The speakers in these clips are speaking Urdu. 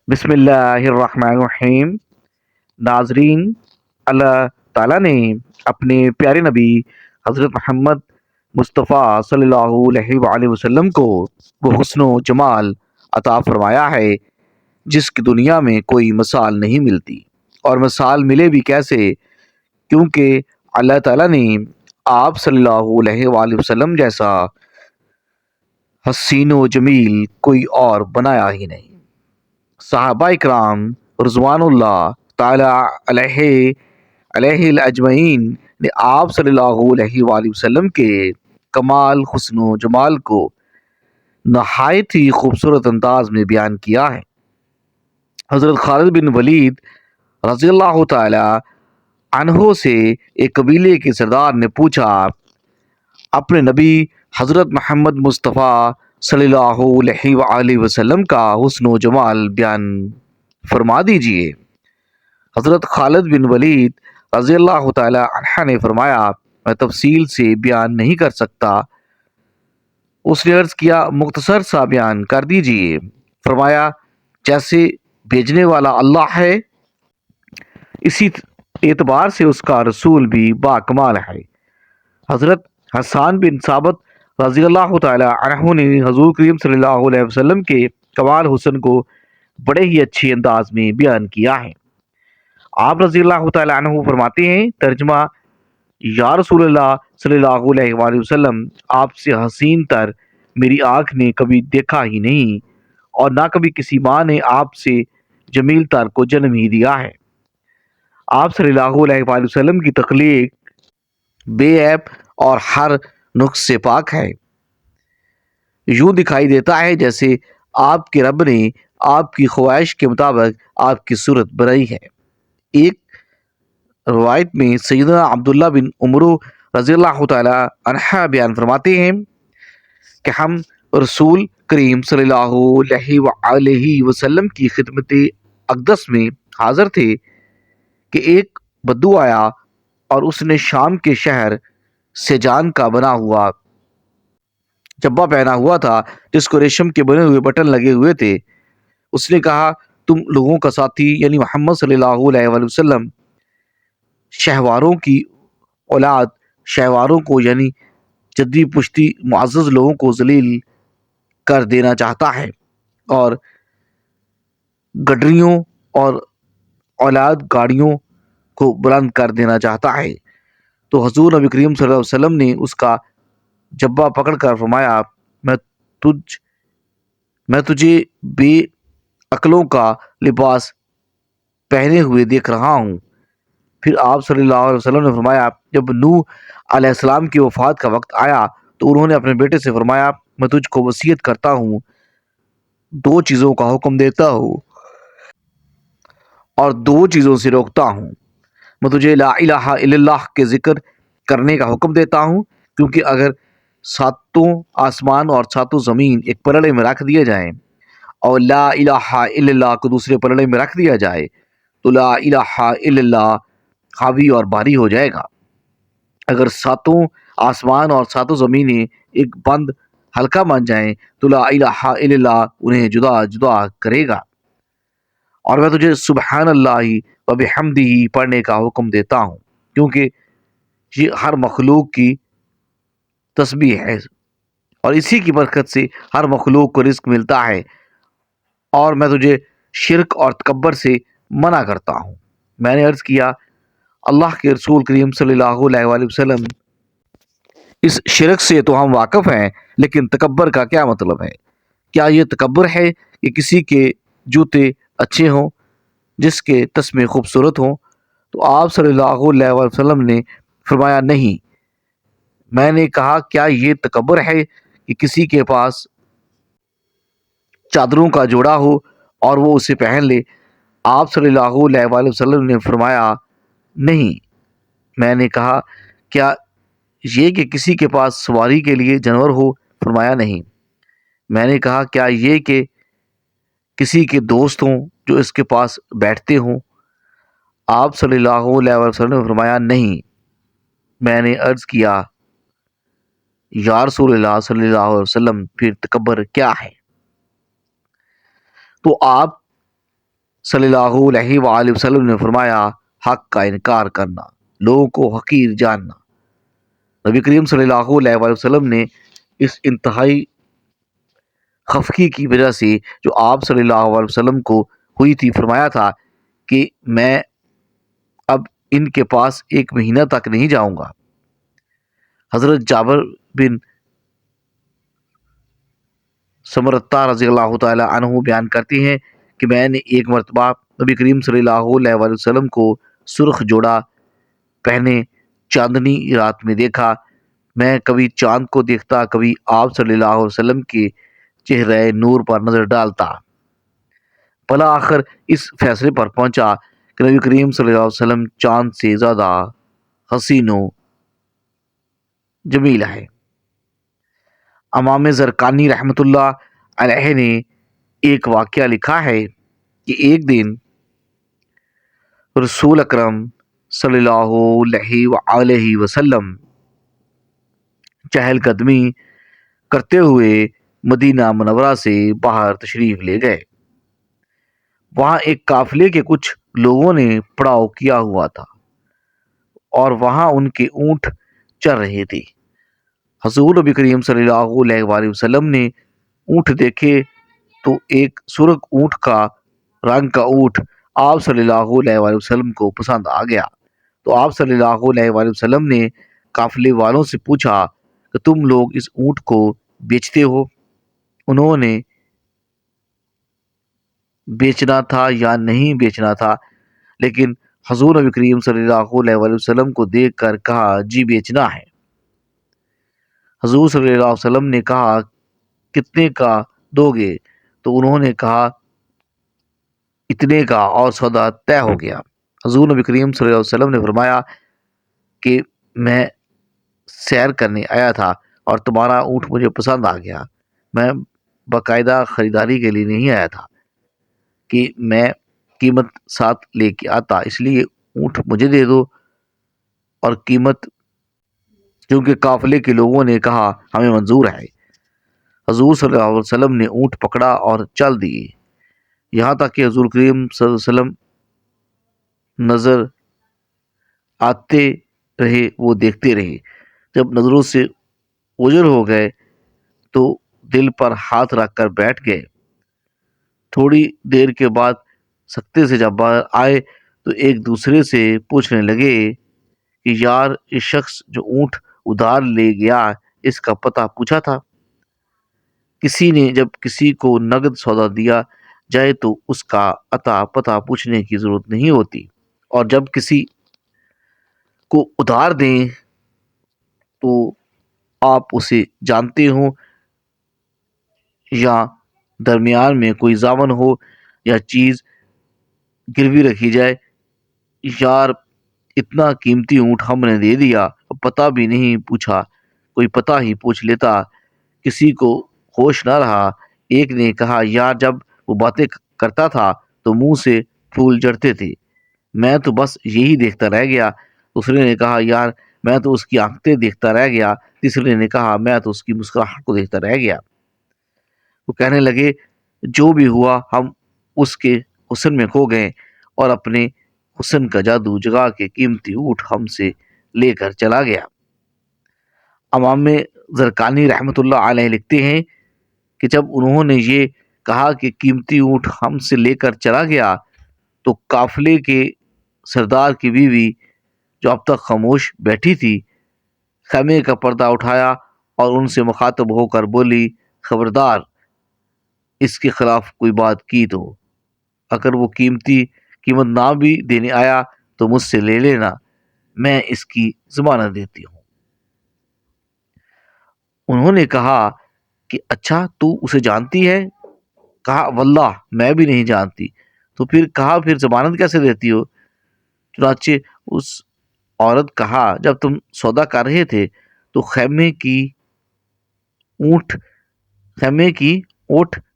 بسم اللہ الرحمن الرحیم۔ ناظرین، اللہ تعالیٰ نے اپنے پیارے نبی حضرت محمد مصطفیٰ صلی اللہ علیہ وآلہ وسلم کو وہ حسن و جمال عطا فرمایا ہے جس کی دنیا میں کوئی مثال نہیں ملتی، اور مثال ملے بھی کیسے، کیونکہ اللہ تعالیٰ نے آپ صلی اللہ علیہ وآلہ وسلم جیسا حسین و جمیل کوئی اور بنایا ہی نہیں۔ صحابہ اکرام رضوان اللہ تعالی علیہ الاجمعین نے آپ صلی اللہ علیہ وآلہ وسلم کے کمال حسن و جمال کو نہایت ہی خوبصورت انداز میں بیان کیا ہے۔ حضرت خالد بن ولید رضی اللہ تعالی عنہ سے ایک قبیلے کے سردار نے پوچھا، اپنے نبی حضرت محمد مصطفیٰ صلی اللہ علیہ وآلہ وسلم کا حسن و جمال بیان فرما دیجئے۔ حضرت خالد بن ولید رضی اللہ تعالی عنہ نے فرمایا، میں تفصیل سے بیان نہیں کر سکتا۔ اس نے عرض کیا، مختصر سا بیان کر دیجئے۔ فرمایا، جیسے بھیجنے والا اللہ ہے، اسی اعتبار سے اس کا رسول بھی باکمال ہے۔ حضرت حسان بن ثابت رضی اللہ تعالی عنہ نے حضور کریم صلی اللہ علیہ وسلم کے کمال حسن کو بڑے ہی اچھے انداز میں بیان کیا ہے۔ آپ رضی اللہ تعالی عنہ فرماتے ہیں، ترجمہ، یا رسول اللہ صلی اللہ علیہ وآلہ وسلم، آپ سے حسین تر میری آنکھ نے کبھی دیکھا ہی نہیں، اور نہ کبھی کسی ماں نے آپ سے جمیل تر کو جنم ہی دیا ہے۔ آپ صلی اللہ علیہ وآلہ وسلم کی تخلیق بے عیب اور ہر نقص سے پاک ہے۔ یوں دکھائی دیتا ہے جیسے آپ کے رب نے آپ کی خواہش کے مطابق آپ کی صورت بنائی ہے۔ ایک روایت میں سیدنا عبداللہ بن عمرو رضی اللہ تعالی عنہ بیان فرماتے ہیں کہ ہم رسول کریم صلی اللہ علیہ وآلہ وسلم کی خدمت اقدس میں حاضر تھے کہ ایک بدو آیا اور اس نے شام کے شہر سیجان کا بنا ہوا جبہ پہنا ہوا تھا، جس کو ریشم کے بنے ہوئے بٹن لگے ہوئے تھے۔ اس نے کہا، تم لوگوں کا ساتھی یعنی محمد صلی اللہ علیہ وآلہ وسلم شہواروں کی اولاد، شہواروں کو یعنی جدی پشتی معزز لوگوں کو ذلیل کر دینا چاہتا ہے، اور گڈریوں اور اولاد گاڑیوں کو بلند کر دینا چاہتا ہے۔ تو حضور نبی کریم صلی اللہ علیہ وسلم نے اس کا جبہ پکڑ کر فرمایا، میں تجھے بے عقلوں کا لباس پہنے ہوئے دیکھ رہا ہوں۔ پھر آپ صلی اللہ علیہ وسلم نے فرمایا، جب نوح علیہ السلام کی وفات کا وقت آیا تو انہوں نے اپنے بیٹے سے فرمایا، میں تجھ کو وصیت کرتا ہوں، دو چیزوں کا حکم دیتا ہوں اور دو چیزوں سے روکتا ہوں۔ میں تجھے لا الہ الا اللہ کے ذکر کرنے کا حکم دیتا ہوں، کیونکہ اگر ساتوں آسمان اور ساتوں زمین ایک پلڑے میں رکھ دیے جائیں اور لا الہ الا اللہ کو دوسرے پلڑے میں رکھ دیا جائے تو لا الہ الا اللہ حاوی اور بھاری ہو جائے گا۔ اگر ساتوں آسمان اور ساتوں زمینیں ایک بند حلقہ بن جائیں تو لا الہ الا اللہ انہیں جدا جدا کرے گا۔ اور میں تجھے سبحان اللہ و بحمدہ پڑھنے کا حکم دیتا ہوں، کیونکہ یہ ہر مخلوق کی تسبیح ہے اور اسی کی برکت سے ہر مخلوق کو رزق ملتا ہے۔ اور میں تجھے شرک اور تکبر سے منع کرتا ہوں۔ میں نے عرض کیا، اللہ کے رسول کریم صلی اللہ علیہ وآلہ وسلم، اس شرک سے تو ہم واقف ہیں، لیکن تکبر کا کیا مطلب ہے؟ کیا یہ تکبر ہے کہ کسی کے جوتے اچھے ہوں، جس کے تسمے خوبصورت ہوں؟ تو آپ صلی اللہ علیہ وسلم نے فرمایا، نہیں۔ میں نے کہا، کیا یہ تکبر ہے کہ کسی کے پاس چادروں کا جوڑا ہو اور وہ اسے پہن لے؟ آپ صلی اللہ علیہ وآلہ وسلم نے فرمایا، نہیں۔ میں نے کہا، کیا یہ کہ کسی کے پاس سواری کے لیے جانور ہو؟ فرمایا، نہیں۔ میں نے کہا، کیا یہ کہ کسی کے دوست ہوں جو اس کے پاس بیٹھتے ہوں؟ آپ صلی اللہ علیہ وسلم نے فرمایا، نہیں۔ میں نے عرض کیا، یا رسول اللہ صلی اللہ علیہ وسلم، پھر تکبر کیا ہے؟ تو آپ صلی اللہ علیہ وآلہ وسلم نے فرمایا، حق کا انکار کرنا، لوگوں کو حقیر جاننا۔ نبی کریم صلی اللہ علیہ وآلہ وسلم نے اس انتہائی خفگی کی وجہ سے جو آپ صلی اللہ علیہ وسلم کو ہوئی تھی فرمایا تھا کہ میں اب ان کے پاس 1 مہینہ تک نہیں جاؤں گا۔ حضرت جابر بن سمرتہ رضی اللہ تعالی عنہ بیان کرتے ہیں کہ میں نے ایک مرتبہ نبی کریم صلی اللہ علیہ وآلہ وسلم کو سرخ جوڑا پہنے چاندنی رات میں دیکھا۔ میں کبھی چاند کو دیکھتا، کبھی آپ صلی اللہ علیہ وسلم کے چہرے نور پر نظر ڈالتا۔ بلا آخر اس فیصلے پر پہنچا کہ نبی کریم صلی اللہ علیہ وسلم چاند سے زیادہ حسین و جمیل ہے۔ امام زرقانی رحمۃ اللہ علیہ نے ایک واقعہ لکھا ہے کہ ایک دن رسول اکرم صلی اللہ علیہ وآلہ وسلم چہل قدمی کرتے ہوئے مدینہ منورہ سے باہر تشریف لے گئے۔ وہاں ایک قافلے کے کچھ لوگوں نے پڑاؤ کیا ہوا تھا اور وہاں ان کے اونٹ چر رہے تھے۔ حضور نبی کریم صلی اللہ علیہ وآلہ وسلم نے اونٹ دیکھے تو ایک سرخ اونٹ کا رنگ کا اونٹ آپ صلی اللہ علیہ وآلہ وسلم کو پسند آ گیا، تو آپ صلی اللہ علیہ وآلہ وسلم نے قافلے والوں سے پوچھا کہ تم لوگ اس اونٹ کو بیچتے ہو؟ انہوں نے بیچنا تھا یا نہیں بیچنا تھا، لیکن حضور نبی کریم صلی اللہ علیہ وآلہ وسلم کو دیکھ کر کہا جی بیچنا ہے۔ حضور صلی اللہ علیہ وسلم نے کہا کتنے کا دو گے؟ تو انہوں نے کہا اتنے کا، اور سودا طے ہو گیا۔ حضور نبی کریم صلی اللہ علیہ وسلم نے فرمایا کہ میں سیر کرنے آیا تھا اور تمہارا اونٹ مجھے پسند آ گیا، میں باقاعدہ خریداری کے لیے نہیں آیا تھا کہ میں قیمت ساتھ لے کے آتا، اس لیے اونٹ مجھے دے دو اور قیمت، کیونکہ قافلے کے لوگوں نے کہا ہمیں منظور ہے۔ حضور صلی اللہ علیہ وسلم نے اونٹ پکڑا اور چل دیے، یہاں تک کہ حضور کریم صلی اللہ علیہ وسلم نظر آتے رہے، وہ دیکھتے رہے۔ جب نظروں سے اوجھل ہو گئے تو دل پر ہاتھ رکھ کر بیٹھ گئے۔ تھوڑی دیر کے بعد سکتے سے جب باہر آئے تو ایک دوسرے سے پوچھنے لگے کہ یار اس شخص جو اونٹ ادھار لے گیا اس کا پتہ پوچھا تھا؟ کسی نے جب کسی کو نقد سودا دیا جائے تو اس کا عطا پتہ پوچھنے کی ضرورت نہیں ہوتی، اور جب کسی کو ادھار دیں تو آپ اسے جانتے ہوں یا درمیان میں کوئی ضامن ہو یا چیز گروی رکھی جائے، یار اتنا قیمتی اونٹ ہم نے دے دیا، پتہ بھی نہیں پوچھا، کوئی پتہ ہی پوچھ لیتا، کسی کو ہوش نہ رہا۔ ایک نے کہا یار جب وہ باتیں کرتا تھا تو منہ سے پھول جھڑتے تھے، میں تو بس یہی دیکھتا رہ گیا۔ دوسرے نے کہا یار میں تو اس کی آنکھیں دیکھتا رہ گیا۔ تیسرے نے کہا میں تو اس کی مسکراہٹ کو دیکھتا رہ گیا۔ وہ کہنے لگے جو بھی ہوا ہم اس کے حسن میں کھو گئے اور اپنے حسن کا جادو جگا کے قیمتی اونٹ ہم سے لے کر چلا گیا۔ امام زرقانی رحمۃ اللہ علیہ لکھتے ہیں کہ جب انہوں نے یہ کہا کہ قیمتی اونٹ ہم سے لے کر چلا گیا تو قافلے کے سردار کی بیوی جو اب تک خاموش بیٹھی تھی خیمے کا پردہ اٹھایا اور ان سے مخاطب ہو کر بولی خبردار اس کے خلاف کوئی بات کی تو اگر وہ قیمت نہ بھی دینے آیا تو مجھ سے لے لینا، میں اس کی ضمانت دیتی ہوں۔ انہوں نے کہا کہ اچھا تو اسے جانتی ہے؟ کہا واللہ میں بھی نہیں جانتی۔ تو پھر ضمانت کیسے دیتی ہو؟ چنانچہ اس عورت کہا جب تم سودا کر رہے تھے تو خیمے کی اوٹ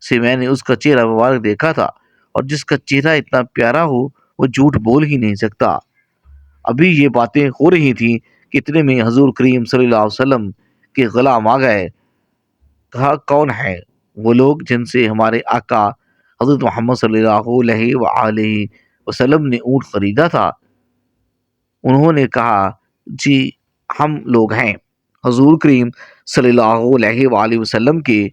سے میں نے اس کا چہرہ مبارک دیکھا تھا، اور جس کا چہرہ اتنا پیارا ہو وہ جھوٹ بول ہی نہیں سکتا۔ ابھی یہ باتیں ہو رہی تھیں کہ اتنے میں حضور کریم صلی اللہ علیہ وسلم کے غلام آ گئے۔ کہا کون ہے وہ لوگ جن سے ہمارے آقا حضرت محمد صلی اللہ علیہ وآلہ وسلم نے اونٹ خریدا تھا۔ انہوں نے کہا جی ہم لوگ ہیں۔ حضور کریم صلی اللہ علیہ وآلہ وسلم کے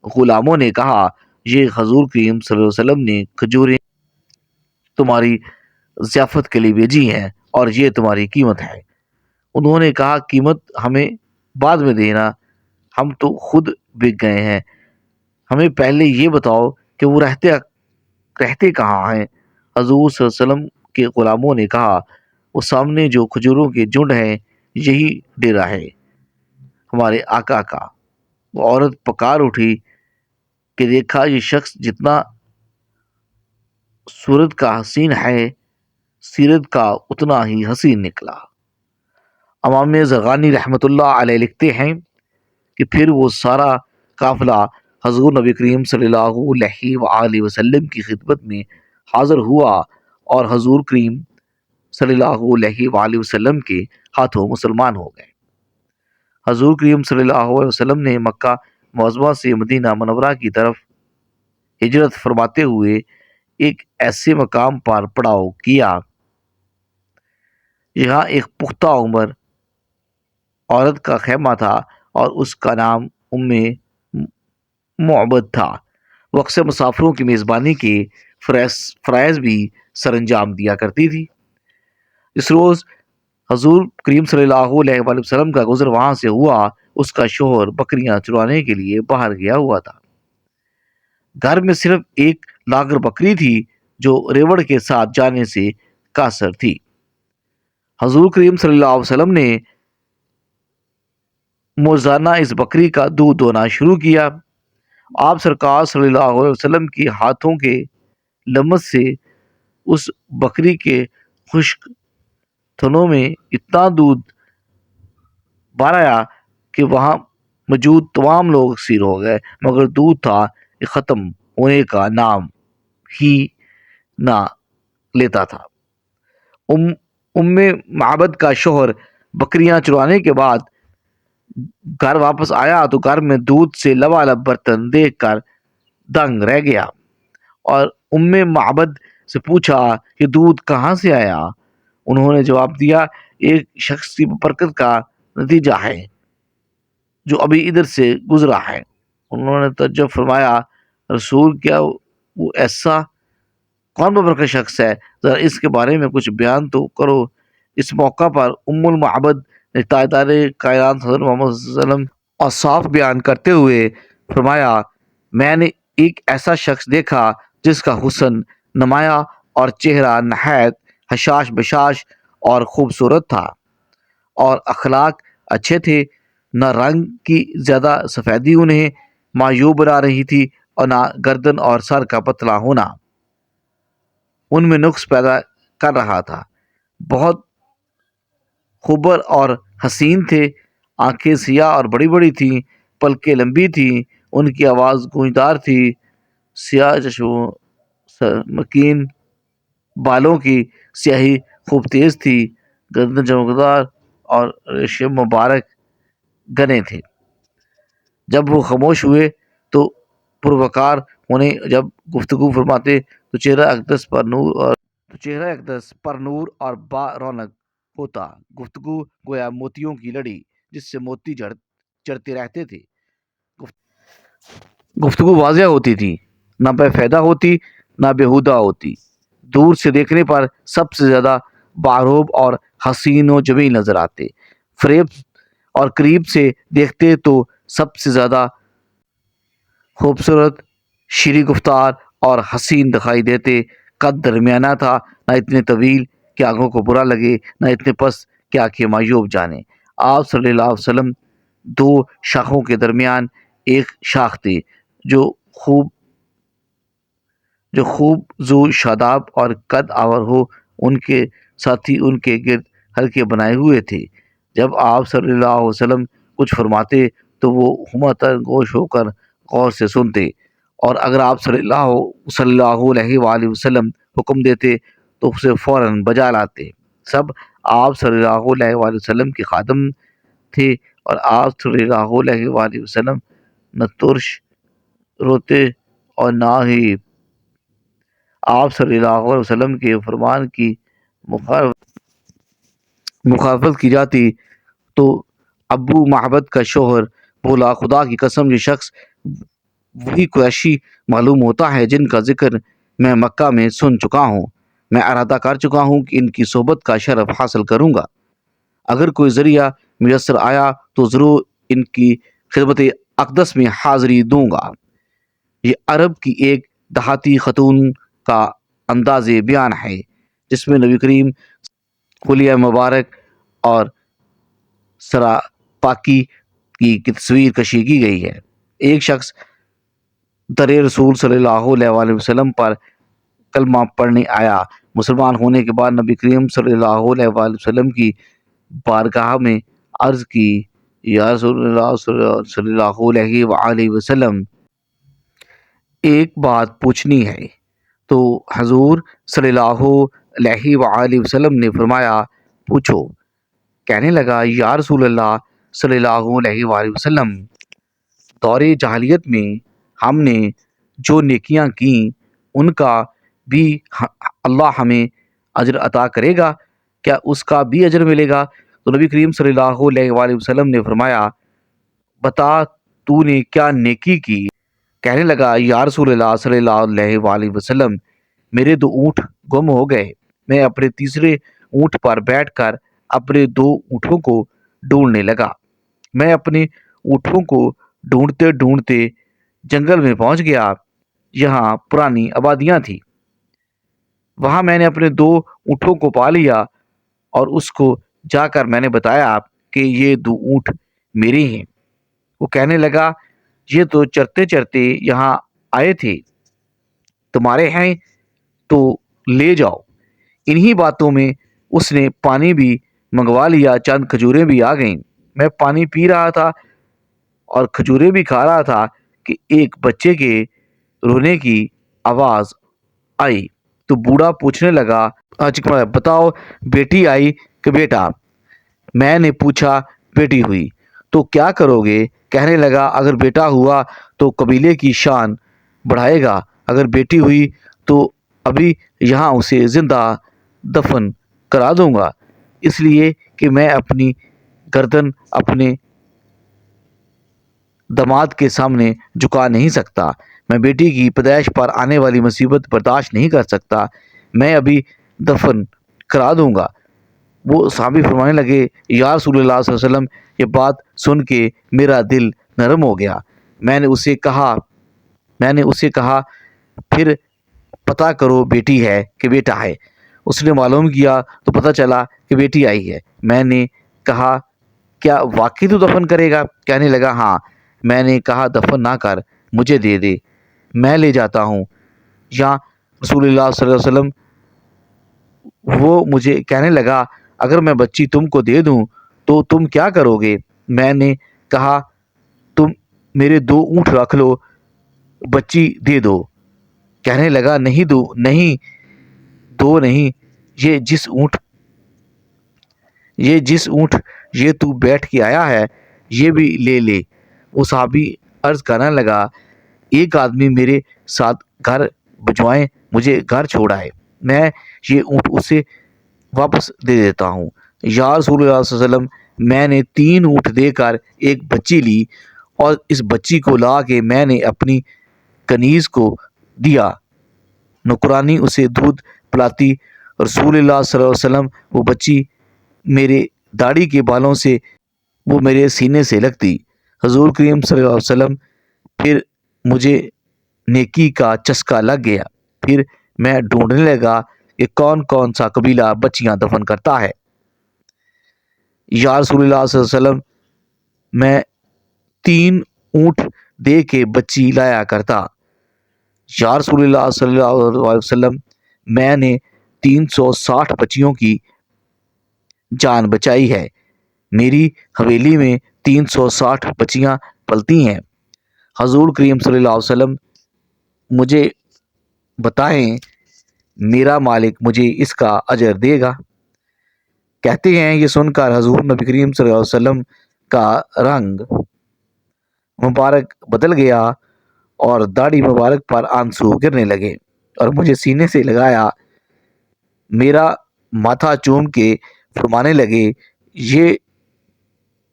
غلاموں نے کہا یہ حضور کریم صلی اللہ علیہ وسلم نے کھجوریں تمہاری ضیافت کے لیے بھیجی ہیں اور یہ تمہاری قیمت ہے۔ انہوں نے کہا قیمت ہمیں بعد میں دینا، ہم تو خود بک گئے ہیں، ہمیں پہلے یہ بتاؤ کہ وہ رہتے کہاں ہیں۔ حضور صلی اللہ علیہ وسلم کے غلاموں نے کہا وہ سامنے جو کھجوروں کے جھنڈ ہیں یہی ڈیرا ہے ہمارے آقا کا۔ وہ عورت پکار اٹھی کہ دیکھا یہ شخص جتنا صورت کا حسین ہے سیرت کا اتنا ہی حسین نکلا۔ امام زرغانی رحمۃ اللہ علیہ لکھتے ہیں کہ پھر وہ سارا قافلہ حضور نبی کریم صلی اللہ علیہ وآلہ وسلم کی خدمت میں حاضر ہوا اور حضور کریم صلی اللہ علیہ وآلہ وسلم کے ہاتھوں مسلمان ہو گئے۔ حضور کریم صلی اللہ علیہ وسلم نے مکہ معظمہ سے مدینہ منورہ کی طرف ہجرت فرماتے ہوئے ایک ایسے مقام پر پڑاؤ کیا یہاں ایک پختہ عمر عورت کا خیمہ تھا اور اس کا نام ام معبد تھا۔ وہ اکثر مسافروں کی میزبانی کے فرائض بھی سر انجام دیا کرتی تھی۔ اس روز حضور کریم صلی اللہ علیہ وآلہ وسلم کا گزر وہاں سے ہوا۔ اس کا شوہر بکریاں چرانے کے لیے باہر گیا ہوا تھا۔ گھر میں صرف ایک لاغر بکری تھی جو ریوڑ کے ساتھ جانے سے قاصر تھی۔ حضور کریم صلی اللہ علیہ وسلم نے موزانہ اس بکری کا دودھ دونا شروع کیا۔ آپ سرکار صلی اللہ علیہ وسلم کے ہاتھوں کے لمس سے اس بکری کے خشک تھنوں میں اتنا دودھ بہر آیا کہ وہاں موجود تمام لوگ سیر ہو گئے، مگر دودھ تھا یہ ختم ہونے کا نام ہی نہ لیتا تھا۔ ام معبد کا شوہر بکریاں چرانے کے بعد گھر واپس آیا تو گھر میں دودھ سے لبالب برتن دیکھ کر دنگ رہ گیا اور ام معبد سے پوچھا کہ دودھ کہاں سے آیا؟ انہوں نے جواب دیا ایک شخص کی برکت کا نتیجہ ہے جو ابھی ادھر سے گزرا ہے۔ انہوں نے تعجب فرمایا رسول کیا وہ ایسا کون بابرکت شخص ہے؟ ذرا اس کے بارے میں کچھ بیان تو کرو۔ اس موقع پر ام المعبد نے تاجدار کائنات حضرت محمد صلی اللہ علیہ وسلم اور صاف بیان کرتے ہوئے فرمایا میں نے ایک ایسا شخص دیکھا جس کا حسن نمایاں اور چہرہ نہایت حشاش بشاش اور خوبصورت تھا اور اخلاق اچھے تھے، نہ رنگ کی زیادہ سفیدی انہیں معیوب بنا رہی تھی اور نہ گردن اور سر کا پتلا ہونا ان میں نقص پیدا کر رہا تھا۔ بہت خوبر اور حسین تھے، آنکھیں سیاہ اور بڑی بڑی تھیں، پلکیں لمبی تھیں، ان کی آواز گونجدار تھی، سیاہ چشموں مکین بالوں کی سیاہی خوب تیز تھی، گردن چمکدار اور ریشم مبارک گنے تھے۔ جب وہ خاموش ہوئے تو پروقار ہونے جب گفتگو فرماتے تو چہرہ اقدس پر نور اور با رونق ہوتا، گفتگو گویا موتیوں کی لڑی جس سے موتی چڑھتے رہتے تھے، گفتگو واضح ہوتی تھی، نہ بے فائدہ ہوتی نہ بیہودہ ہوتی، دور سے دیکھنے پر سب سے زیادہ باروب اور حسین و جمیل نظر آتے، فریب اور قریب سے دیکھتے تو سب سے زیادہ خوبصورت، شیریں گفتار اور حسین دکھائی دیتے۔ قد درمیانہ تھا، نہ اتنے طویل کہ آنکھوں کو برا لگے، نہ اتنے پست کہ آنکھیں معیوب جانے۔ آپ صلی اللہ علیہ وسلم دو شاخوں کے درمیان ایک شاخ تھے جو خوب زو شاداب اور قد آور ہو، ان کے ساتھی ان کے گرد حلقے بنائے ہوئے تھے۔ جب آپ صلی اللہ علیہ وسلم کچھ فرماتے تو وہ ہمتاً گوش ہو کر غور سے سنتے، اور اگر آپ صلی اللہ علیہ وآلہ وسلم حکم دیتے تو اسے فوراً بجا لاتے۔ سب آپ صلی اللہ علیہ وآلہ وسلم کے خادم تھے اور آپ صلی اللہ علیہ وآلہ وسلم نہ ترش روتے اور نہ ہی آپ صلی اللہ علیہ وسلم کے فرمان کی مخالفت کی جاتی تو ابو معبد کا شوہر بولا، خدا کی قسم یہ شخص وہی قریشی معلوم ہوتا ہے جن کا ذکر میں مکہ میں سن چکا ہوں۔ میں ارادہ کر چکا ہوں کہ ان کی صحبت کا شرف حاصل کروں گا۔ اگر کوئی ذریعہ میسر آیا تو ضرور ان کی خدمت اقدس میں حاضری دوں گا۔ یہ عرب کی ایک دیہاتی خاتون کا انداز بیان ہے جس میں نبی کریم خلیہ مبارک اور سراپاکی کی تصویر کشی کی گئی ہے۔ ایک شخص در رسول صلی اللہ علیہ وسلم پر کلمہ پڑھنے آیا۔ مسلمان ہونے کے بعد نبی کریم صلی اللہ علیہ وسلم کی بارگاہ میں عرض کی، یا رسول اللہ صلی اللہ علیہ وآلہ وسلم، ایک بات پوچھنی ہے۔ تو حضور صلی اللہ علیہ وآلہ وسلم نے فرمایا، پوچھو۔ کہنے لگا، یا رسول اللہ صلی اللہ علیہ وآلہ وسلم، دور جاہلیت میں ہم نے جو نیکیاں کیں ان کا بھی اللہ ہمیں اجر عطا کرے گا، کیا اس کا بھی اجر ملے گا؟ تو نبی کریم صلی اللہ علیہ وآلہ وسلم نے فرمایا، بتا تو نے کیا نیکی کی؟ کہنے لگا، یا رسول اللہ صلی اللہ علیہ وآلہ وسلم، میرے 2 اونٹ گم ہو گئے۔ میں اپنے تیسرے اونٹ پر بیٹھ کر اپنے 2 اونٹوں کو ڈھونڈنے لگا۔ میں اپنے اونٹوں کو ڈھونڈتے ڈھونڈتے جنگل میں پہنچ گیا۔ یہاں پرانی آبادیاں تھیں۔ وہاں میں نے اپنے 2 اونٹوں کو پا لیا اور اس کو جا کر میں نے بتایا کہ یہ 2 اونٹ میرے ہیں۔ وہ کہنے لگا، یہ تو چرتے چرتے یہاں آئے تھے، تمہارے ہیں تو لے جاؤ۔ انہی باتوں میں اس نے پانی بھی منگوا لیا، چند کھجوریں بھی آ گئیں۔ میں پانی پی رہا تھا اور کھجوریں بھی کھا رہا تھا کہ ایک بچے کے رونے کی آواز آئی تو بوڑھا پوچھنے لگا، بتاؤ بیٹی آئی کہ بیٹا؟ میں نے پوچھا، بیٹی ہوئی۔ تو کیا کرو گے؟ کہنے لگا، اگر بیٹا ہوا تو قبیلے کی شان بڑھائے گا، اگر بیٹی ہوئی تو ابھی یہاں اسے زندہ دفن کرا دوں گا، اس لیے کہ میں اپنی گردن اپنے داماد کے سامنے جھکا نہیں سکتا۔ میں بیٹی کی پیدائش پر آنے والی مصیبت برداشت نہیں کر سکتا۔ میں ابھی دفن کرا دوں گا۔ وہ صحابی فرمانے لگے، یا رسول اللہ صلی اللہ علیہ وسلم، یہ بات سن کے میرا دل نرم ہو گیا۔ میں نے اسے کہا، پھر پتہ کرو بیٹی ہے کہ بیٹا ہے۔ اس نے معلوم کیا تو پتہ چلا کہ بیٹی آئی ہے۔ میں نے کہا، کیا واقعی تو دفن کرے گا؟ کہنے لگا، ہاں۔ میں نے کہا، دفن نہ کر، مجھے دے دے، میں لے جاتا ہوں۔ یا رسول اللہ صلی اللہ علیہ وسلم، وہ مجھے کہنے لگا، اگر میں بچی تم کو دے دوں تو تم کیا کرو گے؟ میں نے کہا، تم میرے 2 اونٹ رکھ لو، بچی دے دو۔ کہنے لگا، نہیں دو نہیں، یہ جس اونٹ یہ تو بیٹھ کے آیا ہے یہ بھی لے لے۔ وہ صحابی عرض کرنے لگا، ایک آدمی میرے ساتھ گھر بھجوائیں، مجھے گھر چھوڑ آئے، میں یہ اونٹ اسے واپس دے دیتا ہوں۔ یا رسول اللہ صلی اللہ علیہ وسلم، میں نے 3 اونٹ دے کر ایک بچی لی اور اس بچی کو لا کے میں نے اپنی کنیز کو دیا، نوکرانی اسے دودھ پلاتی۔ رسول اللہ صلی اللہ علیہ وسلم، وہ بچی میرے داڑھی کے بالوں سے وہ میرے سینے سے لگتی۔ حضور کریم صلی اللہ علیہ وسلم، پھر مجھے نیکی کا چسکا لگ گیا۔ پھر میں ڈھونڈنے لگا کہ کون کون سا قبیلہ بچیاں دفن کرتا ہے۔ یا رسول اللہ صلی اللہ علیہ وسلم، میں 3 اونٹ دے کے بچی لایا کرتا۔ یا رسول اللہ صلی اللہ علیہ وسلم، میں نے 360 بچیوں کی جان بچائی ہے۔ میری حویلی میں 360 بچیاں پلتی ہیں۔ حضور کریم صلی اللہ علیہ وسلم، مجھے بتائیں میرا مالک مجھے اس کا اجر دے گا؟ کہتے ہیں، یہ سن کر حضور نبی کریم صلی اللہ علیہ وسلم کا رنگ مبارک بدل گیا اور داڑھی مبارک پر آنسو گرنے لگے۔ اور مجھے سینے سے لگایا، میرا ماتھا چوم کے فرمانے لگے، یہ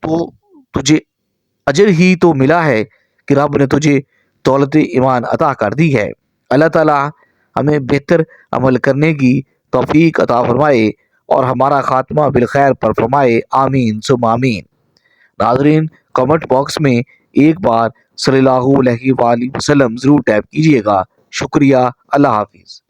تو تجھے اجر ہی تو ملا ہے کہ رب نے تجھے دولت ایمان عطا کر دی ہے۔ اللہ تعالی ہمیں بہتر عمل کرنے کی توفیق عطا فرمائے اور ہمارا خاتمہ بالخیر پر فرمائے، آمین ثم آمین۔ ناظرین، کمنٹ باکس میں ایک بار صلی اللہ علیہ وآلہ وسلم ضرور ٹائپ کیجئے گا۔ شکریہ، اللہ حافظ۔